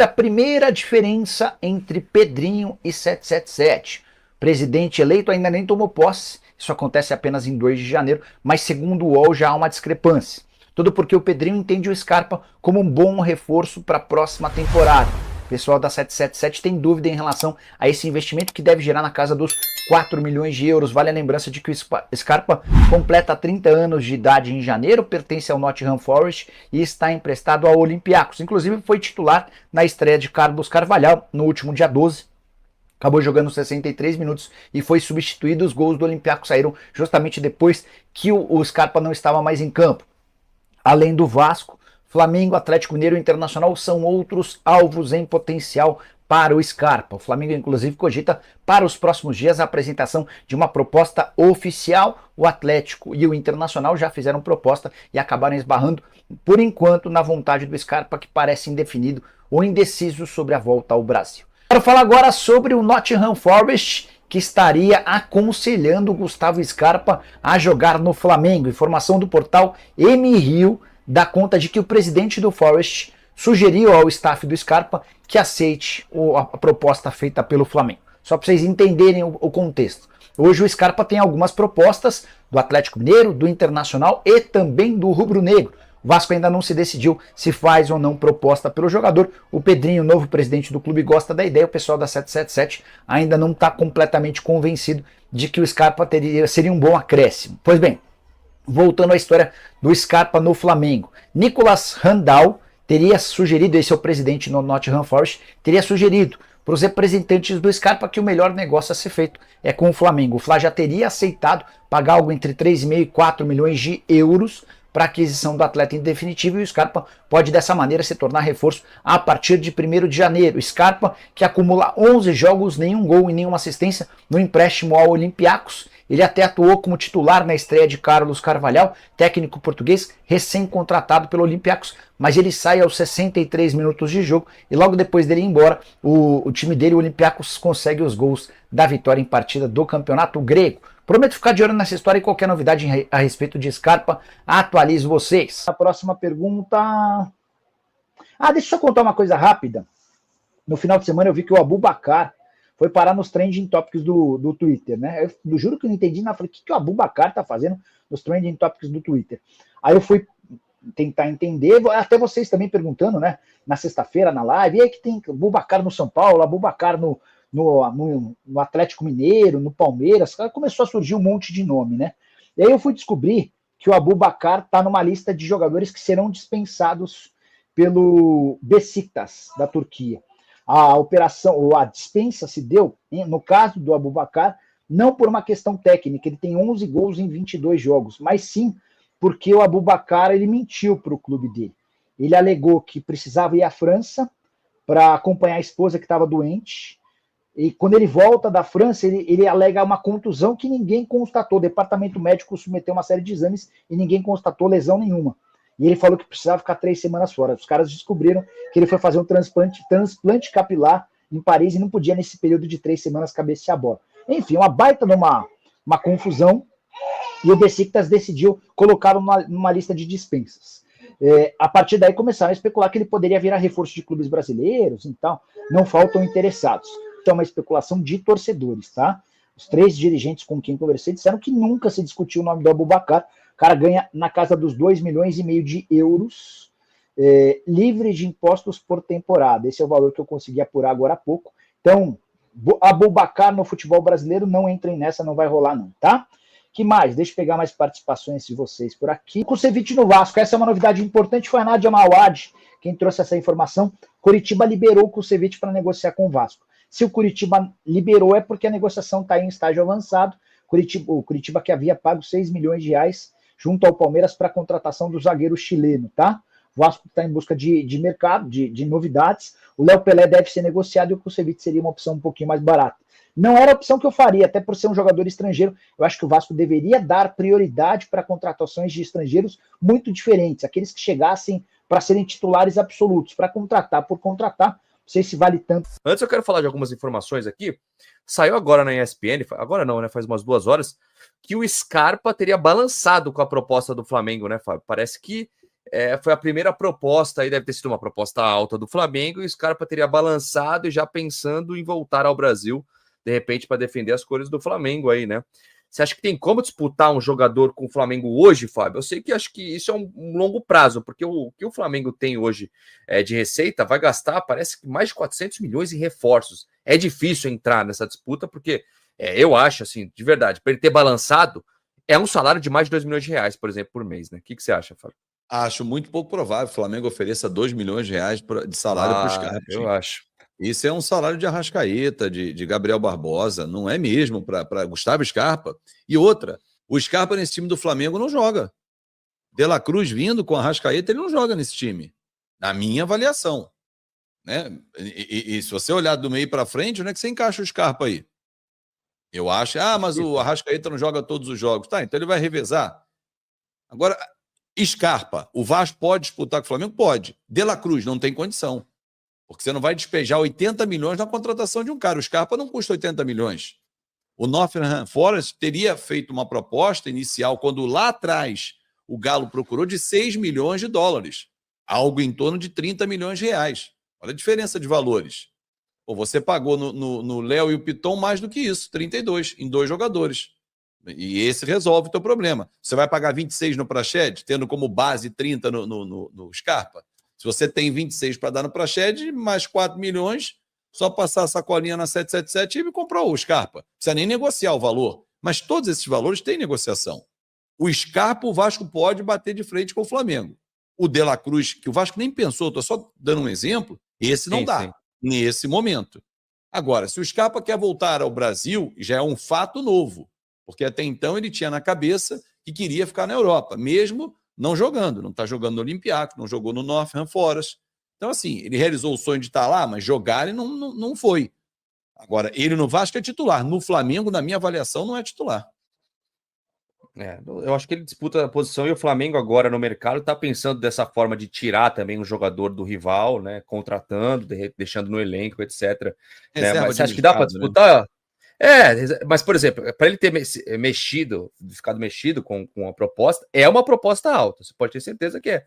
A primeira diferença entre Pedrinho e 777. O presidente eleito ainda nem tomou posse, isso acontece apenas em 2 de janeiro, mas segundo o UOL já há uma discrepância. Tudo porque o Pedrinho entende o Scarpa como um bom reforço para a próxima temporada. O pessoal da 777 tem dúvida em relação a esse investimento que deve gerar na casa dos 4 milhões de euros. Vale a lembrança de que o Scarpa completa 30 anos de idade em janeiro, pertence ao Nottingham Forest e está emprestado ao Olympiacos. Inclusive foi titular na estreia de Carlos Carvalhal no último dia 12. Acabou jogando 63 minutos e foi substituído. Os gols do Olympiacos saíram justamente depois que o Scarpa não estava mais em campo. Além do Vasco, Flamengo, Atlético Mineiro e Internacional são outros alvos em potencial para o Scarpa. O Flamengo, inclusive, cogita para os próximos dias a apresentação de uma proposta oficial. O Atlético e o Internacional já fizeram proposta e acabaram esbarrando, por enquanto, na vontade do Scarpa, que parece indefinido ou indeciso sobre a volta ao Brasil. Quero falar agora sobre o Nottingham Forest, que estaria aconselhando o Gustavo Scarpa a jogar no Flamengo. Informação do portal M-Rio dá conta de que o presidente do Forest sugeriu ao staff do Scarpa que aceite a proposta feita pelo Flamengo. Só para vocês entenderem o contexto. Hoje o Scarpa tem algumas propostas do Atlético Mineiro, do Internacional e também do Rubro Negro. O Vasco ainda não se decidiu se faz ou não proposta pelo jogador. O Pedrinho, novo presidente do clube, gosta da ideia. O pessoal da 777 ainda não está completamente convencido de que o Scarpa seria um bom acréscimo. Pois bem, voltando à história do Scarpa no Flamengo. Nicolas Randall teria sugerido, esse é o presidente no Nottingham Forest, teria sugerido para os representantes do Scarpa que o melhor negócio a ser feito é com o Flamengo. O Fla já teria aceitado pagar algo entre 3,5 e 4 milhões de euros para a aquisição do atleta em definitivo, e o Scarpa pode dessa maneira se tornar reforço a partir de 1º de janeiro. Scarpa, que acumula 11 jogos, nenhum gol e nenhuma assistência no empréstimo ao Olympiacos. Ele até atuou como titular na estreia de Carlos Carvalhal, técnico português recém-contratado pelo Olympiacos, mas ele sai aos 63 minutos de jogo e logo depois dele ir embora, o time dele, o Olympiacos, consegue os gols da vitória em partida do campeonato grego. Prometo ficar de olho nessa história e qualquer novidade a respeito de Scarpa, atualizo vocês. A próxima pergunta... deixa eu contar uma coisa rápida. No final de semana eu vi que o Abubakar foi parar nos trending topics do Twitter, né? Eu juro que eu não entendi nada. Falei, o que o Abubakar tá fazendo nos trending topics do Twitter? Aí eu fui tentar entender, até vocês também perguntando, né? Na sexta-feira, na live, e aí que tem Abubakar no São Paulo, Abubakar no Atlético Mineiro, no Palmeiras, começou a surgir um monte de nome, né? E aí eu fui descobrir que o Abubakar está numa lista de jogadores que serão dispensados pelo Besiktas, da Turquia. A operação, ou a dispensa se deu, no caso do Abubakar, não por uma questão técnica, ele tem 11 gols em 22 jogos, mas sim porque o Abubakar ele mentiu para o clube dele. Ele alegou que precisava ir à França para acompanhar a esposa que estava doente, e quando ele volta da França, ele alega uma contusão que ninguém constatou. O departamento médico submeteu uma série de exames e ninguém constatou lesão nenhuma. E ele falou que precisava ficar 3 semanas fora. Os caras descobriram que ele foi fazer um transplante capilar em Paris e não podia, nesse período de 3 semanas, cabecear a bola. Enfim, uma baita numa confusão, e o Besiktas decidiu colocá-lo numa lista de dispensas. A partir daí começaram a especular que ele poderia virar reforço de clubes brasileiros, então não faltam interessados. Então é uma especulação de torcedores, tá? Os 3 dirigentes com quem conversei disseram que nunca se discutiu o nome do Abubakar. O cara ganha na casa dos 2,5 milhões de euros, livre de impostos por temporada. Esse é o valor que eu consegui apurar agora há pouco. Então, Abubakar no futebol brasileiro, não entrem nessa, não vai rolar não, tá? Que mais? Deixa eu pegar mais participações de vocês por aqui. Kusevich no Vasco, essa é uma novidade importante, foi a Nádia Mawad quem trouxe essa informação. Curitiba liberou o Kusevich para negociar com o Vasco. Se o Curitiba liberou é porque a negociação está em estágio avançado. O Curitiba que havia pago 6 milhões de reais junto ao Palmeiras para a contratação do zagueiro chileno, tá? O Vasco está em busca de mercado, de novidades. O Léo Pelé deve ser negociado e o Kusevich seria uma opção um pouquinho mais barata. Não era a opção que eu faria, até por ser um jogador estrangeiro. Eu acho que o Vasco deveria dar prioridade para contratações de estrangeiros muito diferentes, aqueles que chegassem para serem titulares absolutos, para contratar por contratar. Não sei se vale tanto. Antes eu quero falar de algumas informações aqui. Saiu agora na ESPN, agora não, né? Faz umas 2 horas, que o Scarpa teria balançado com a proposta do Flamengo, né, Fábio? Parece que foi a primeira proposta, aí deve ter sido uma proposta alta do Flamengo, e o Scarpa teria balançado e já pensando em voltar ao Brasil, de repente, para defender as cores do Flamengo aí, né? Você acha que tem como disputar um jogador com o Flamengo hoje, Fábio? Eu sei que acho que isso é um longo prazo, porque o que o Flamengo tem hoje de receita vai gastar, parece que mais de 400 milhões em reforços. É difícil entrar nessa disputa, porque eu acho, assim, de verdade, para ele ter balançado, é um salário de mais de 2 milhões de reais, por exemplo, por mês, né? O que você acha, Fábio? Acho muito pouco provável que o Flamengo ofereça 2 milhões de reais de salário para o Scarpa. Eu acho. Isso é um salário de Arrascaeta, de Gabriel Barbosa, não é mesmo para Gustavo Scarpa. E outra, o Scarpa nesse time do Flamengo não joga. De La Cruz vindo com a Arrascaeta, ele não joga nesse time, na minha avaliação. Né? E se você olhar do meio para frente, onde é que você encaixa o Scarpa aí? Eu acho, mas o Arrascaeta não joga todos os jogos. Tá, então ele vai revezar. Agora, Scarpa, o Vasco pode disputar com o Flamengo? Pode. De La Cruz não tem condição. Porque você não vai despejar 80 milhões na contratação de um cara. O Scarpa não custa 80 milhões. O Nottingham Forest teria feito uma proposta inicial, quando lá atrás o Galo procurou, de 6 milhões de dólares. Algo em torno de 30 milhões de reais. Olha a diferença de valores. Pô, você pagou no Léo e o Piton mais do que isso, 32, em 2 jogadores. E esse resolve o teu problema. Você vai pagar 26 no Praxedes, tendo como base 30 no Scarpa? Se você tem 26 para dar no Praxedes, mais 4 milhões, só passar a sacolinha na 777 e comprou o Scarpa. Não precisa nem negociar o valor. Mas todos esses valores têm negociação. O Scarpa, o Vasco pode bater de frente com o Flamengo. O De La Cruz, que o Vasco nem pensou, estou só dando um exemplo, esse não dá, nesse momento. Agora, se o Scarpa quer voltar ao Brasil, já é um fato novo, porque até então ele tinha na cabeça que queria ficar na Europa, mesmo não jogando, não está jogando no Olympiacos, não jogou no Nottingham Forest. Então, assim, ele realizou o sonho de estar lá, mas jogar ele não foi. Agora, ele no Vasco é titular. No Flamengo, na minha avaliação, não é titular. Eu acho que ele disputa a posição, e o Flamengo agora no mercado está pensando dessa forma de tirar também um jogador do rival, né? Contratando, deixando no elenco, etc. Né? Mas você acha que dá para disputar? Né? Mas, por exemplo, para ele ter ficado mexido com a proposta, é uma proposta alta. Você pode ter certeza que é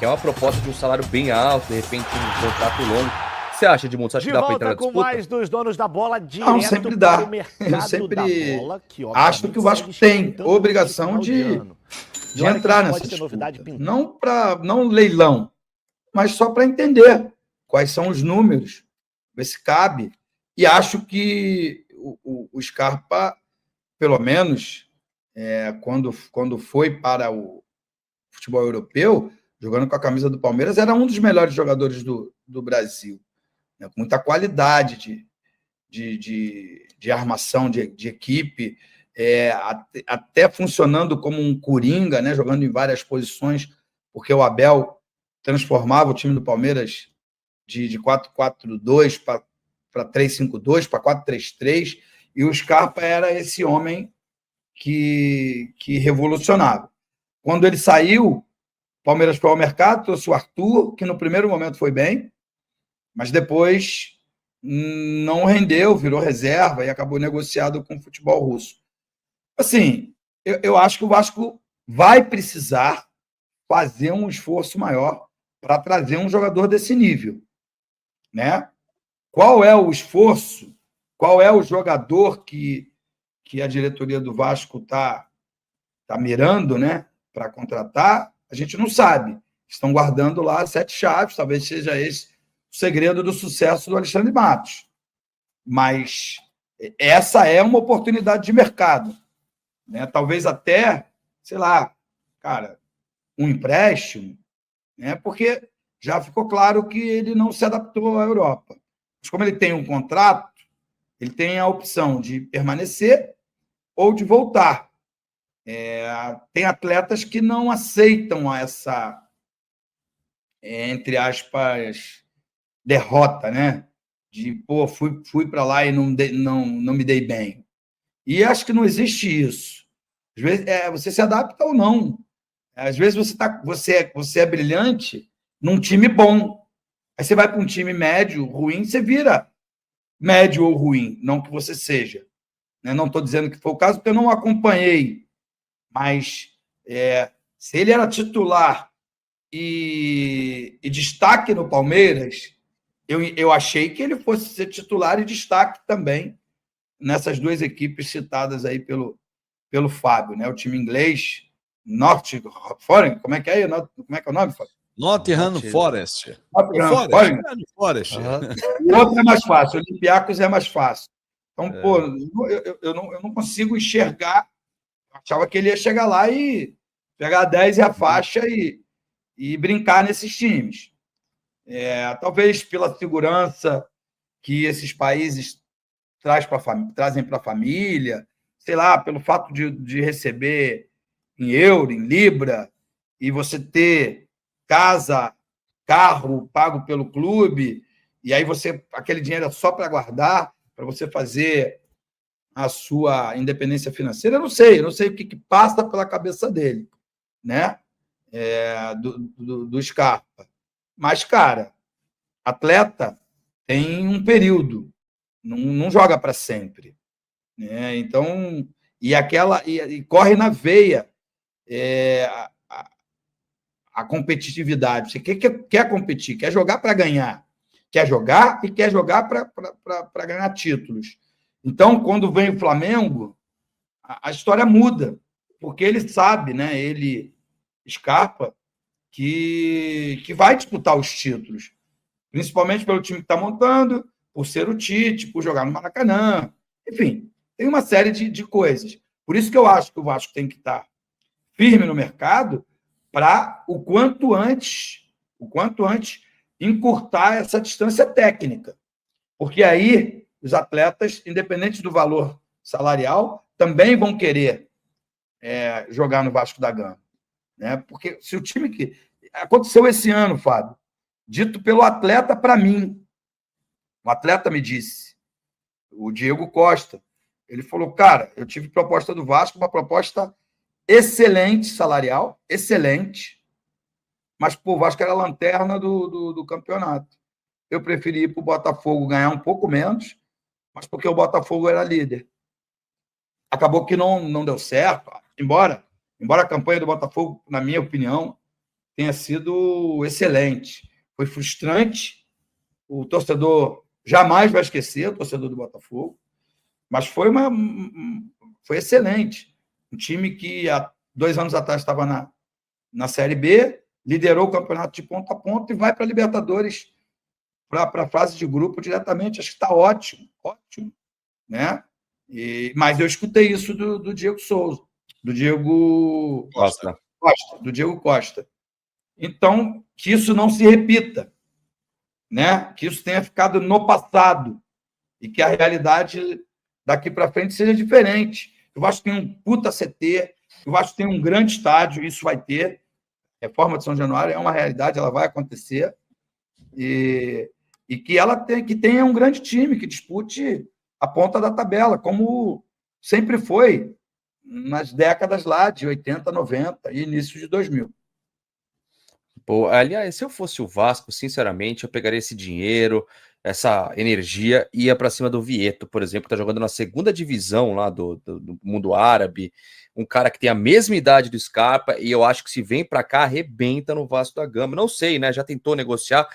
uma proposta de um salário bem alto, de repente um contrato longo. O que você acha, Edmundo? Você acha que dá para entrar na disputa? Com mais dos donos da bola direto não, sempre dá. para o mercado Eu sempre da bola, que, acho que o Vasco tem obrigação de entrar nessa disputa. Não leilão, mas só para entender quais são os números, ver se cabe. E acho que o Scarpa, pelo menos, quando foi para o futebol europeu, jogando com a camisa do Palmeiras, era um dos melhores jogadores do Brasil, né? Com muita qualidade de armação de equipe, até funcionando como um coringa, né? Jogando em várias posições, porque o Abel transformava o time do Palmeiras de 4-4-2 para 3-5-2, para 4-3-3, e o Scarpa era esse homem que revolucionava. Quando ele saiu, o Palmeiras foi ao mercado, trouxe o Arthur, que no primeiro momento foi bem, mas depois não rendeu, virou reserva e acabou negociado com o futebol russo. Assim, eu acho que o Vasco vai precisar fazer um esforço maior para trazer um jogador desse nível, né? Qual é o esforço? Qual é o jogador que a diretoria do Vasco está mirando, né, para contratar? A gente não sabe. Estão guardando lá 7 chaves, talvez seja esse o segredo do sucesso do Alexandre Matos. Mas essa é uma oportunidade de mercado, né? Talvez até, sei lá, cara, um empréstimo, né? Porque já ficou claro que ele não se adaptou à Europa. Mas como ele tem um contrato, ele tem a opção de permanecer ou de voltar. Tem atletas que não aceitam essa, entre aspas, derrota, né? De, pô, fui para lá e não me dei bem. E acho que não existe isso. Às vezes, você se adapta ou não. Às vezes você é brilhante num time bom. Aí você vai para um time médio, ruim, você vira médio ou ruim, não que você seja. Não estou dizendo que foi o caso, porque eu não acompanhei. Mas se ele era titular e destaque no Palmeiras, eu achei que ele fosse ser titular e destaque também nessas duas equipes citadas aí pelo Fábio, né? O time inglês, Nottingham, como é que é? Como é que é o nome, Fábio? Nottingham Forest. Nottingham Forest. O outro é mais fácil, o Olympiacos é mais fácil. Então, pô, eu não consigo enxergar. Achava que ele ia chegar lá e pegar a 10 e a faixa e brincar nesses times. Talvez pela segurança que esses países trazem para a família, sei lá, pelo fato de receber em euro, em libra, e você ter casa, carro pago pelo clube, e aí aquele dinheiro é só para guardar, para você fazer a sua independência financeira. Eu não sei o que passa pela cabeça dele, né? Do Scarpa. Mas, cara, atleta tem um período, não joga para sempre, né? Então, e corre na veia a competitividade. Você quer competir, quer jogar para ganhar, quer jogar e quer jogar para ganhar títulos. Então, quando vem o Flamengo, a história muda, porque ele sabe, né? Ele, Scarpa, que vai disputar os títulos, principalmente pelo time que está montando, por ser o Tite, por jogar no Maracanã, enfim, tem uma série de coisas. Por isso que eu acho que o Vasco tem que estar firme no mercado para o quanto antes encurtar essa distância técnica, porque aí os atletas, independente do valor salarial, também vão querer jogar no Vasco da Gama, né? Porque se o time que aconteceu esse ano, Fábio, dito pelo atleta para mim, o atleta me disse, o Diego Costa, ele falou, cara, eu tive proposta do Vasco, uma proposta excelente salarial, excelente, mas pô, o Vasco era a lanterna do campeonato. Eu preferi ir para o Botafogo ganhar um pouco menos, mas porque o Botafogo era líder. Acabou que não deu certo, embora a campanha do Botafogo, na minha opinião, tenha sido excelente. Foi frustrante, o torcedor jamais vai esquecer, o torcedor do Botafogo, mas foi excelente. Um time que há 2 anos atrás estava na Série B, liderou o campeonato de ponta a ponta e vai para a Libertadores, para a fase de grupo diretamente. Acho que está ótimo, né? Mas eu escutei isso do Diego Souza, do Diego Costa. Então, que isso não se repita, né? Que isso tenha ficado no passado e que a realidade daqui para frente seja diferente. O Vasco tem um puta CT, o Vasco tem um grande estádio, isso vai ter. Reforma de São Januário é uma realidade, ela vai acontecer. E que tenha um grande time que dispute a ponta da tabela, como sempre foi nas décadas lá de 80, 90 e início de 2000. Pô, aliás, se eu fosse o Vasco, sinceramente, eu pegaria esse dinheiro, essa energia e ia para cima do Vieto, por exemplo, que tá jogando na segunda divisão lá do mundo árabe, um cara que tem a mesma idade do Scarpa, e eu acho que se vem para cá, arrebenta no Vasco da Gama. Não sei, né? Já tentou negociar,